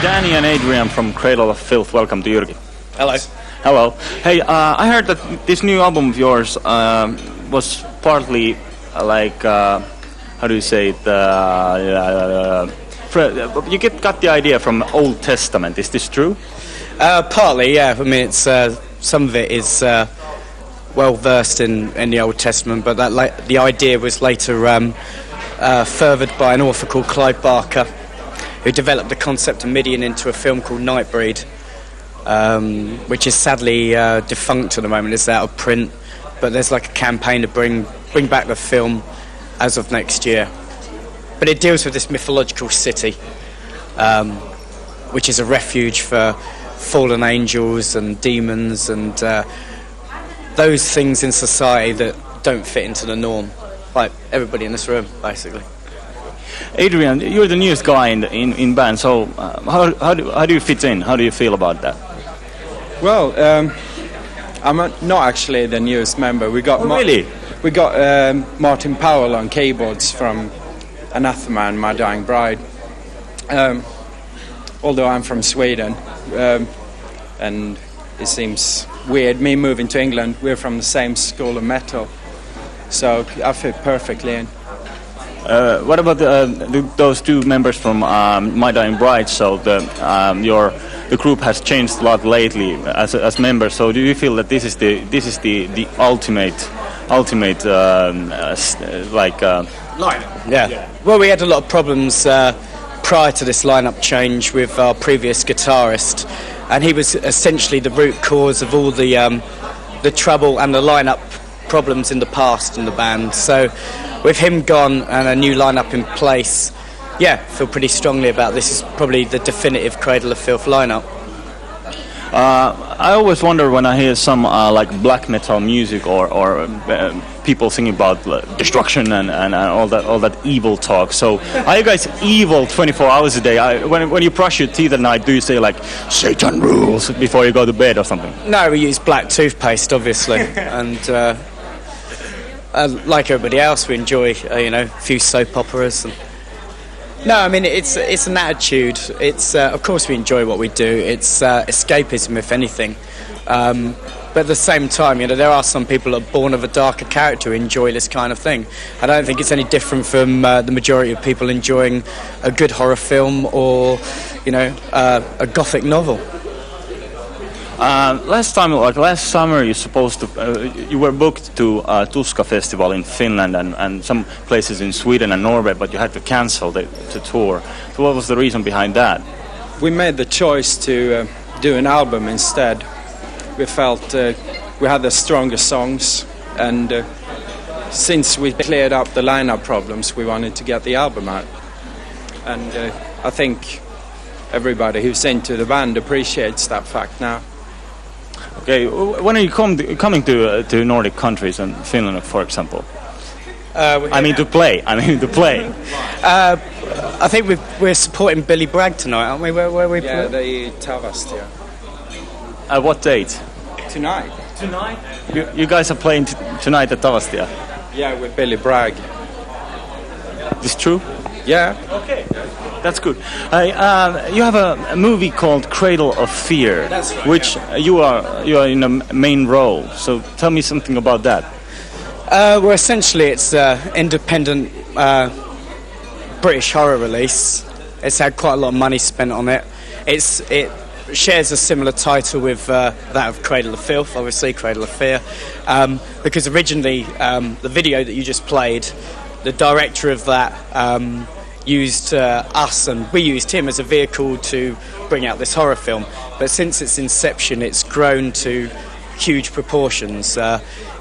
Dani and Adrian from Cradle of Filth. Welcome to Jyrki. Hello. Hello. Hey, I heard that this new album of yours was partly how do you say it? You got the idea from Old Testament. Is this true? Partly, yeah. I mean, it's some of it is well versed in the Old Testament, but the idea was later furthered by an author called Clive Barker, who developed the concept of Midian into a film called Nightbreed, which is sadly defunct at the moment. It's out of print, but there's like a campaign to bring back the film as of next year. But it deals with this mythological city, which is a refuge for fallen angels and demons and those things in society that don't fit into the norm, like everybody in this room, basically. Adrian, you're the newest guy in band, so how do you fit in? How do you feel about that? Well, I'm not actually the newest member. We got really? We got Martin Powell on keyboards from Anathema and My Dying Bride. Although I'm from Sweden, and it seems weird me moving to England. We're from the same school of metal, so I fit perfectly in. What about those two members from My Dying Bride? So the group has changed a lot lately as members. So do you feel that this is the ultimate lineup? Yeah. Well, we had a lot of problems prior to this lineup change with our previous guitarist, and he was essentially the root cause of all the trouble and the lineup problems in the past in the band. So with him gone and a new lineup in place, yeah, feel pretty strongly about this is probably the definitive Cradle of Filth lineup. I always wonder when I hear some like black metal music or people singing about destruction and all that evil talk. So are you guys evil 24 hours a day? When you brush your teeth at night, do you say like Satan rules before you go to bed or something? No, we use black toothpaste, obviously, and like everybody else, we enjoy a few soap operas. No, I mean it's an attitude. It's of course we enjoy what we do. It's escapism, if anything. But at the same time, there are some people that are born of a darker character who enjoy this kind of thing. I don't think it's any different from the majority of people enjoying a good horror film or a gothic novel. Last summer, you were booked to Tuska Festival in Finland and some places in Sweden and Norway, but you had to cancel the tour. So what was the reason behind that? We made the choice to do an album instead. We felt we had the strongest songs, and since we cleared up the lineup problems, we wanted to get the album out. And I think everybody who's into the band appreciates that fact now. Okay, when are you coming to Nordic countries and Finland, for example? I mean to play. I think we're supporting Billy Bragg tonight, aren't we? Where we? Yeah, the Tavastia. At what date? Tonight. Tonight? You guys are playing tonight at Tavastia? Yeah, with Billy Bragg. Is true? Yeah. Okay. That's good. You have a movie called Cradle of Fear, That's right, which you are in a main role. So tell me something about that. Well, essentially, it's an independent British horror release. It's had quite a lot of money spent on it. It shares a similar title with that of Cradle of Filth, obviously Cradle of Fear, because originally the video that you just played, the director of that used us, and we used him as a vehicle to bring out this horror film. But since its inception, it's grown to huge proportions.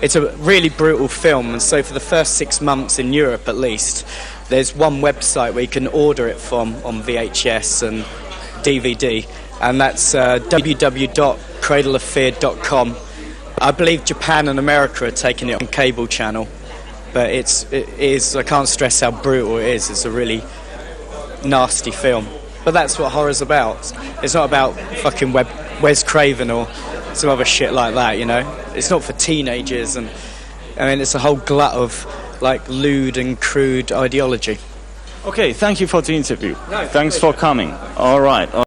It's a really brutal film, and so for the first 6 months in Europe at least, there's one website where you can order it from on VHS and DVD, and that's www.cradleoffear.com. I believe Japan and America are taking it on cable channel. But it is, I can't stress how brutal it is. It's a really nasty film. But that's what horror's about. It's not about fucking Wes Craven or some other shit like that, It's not for teenagers, and I mean, it's a whole glut of like lewd and crude ideology. Okay, thank you for the interview. No, thanks for coming. All right.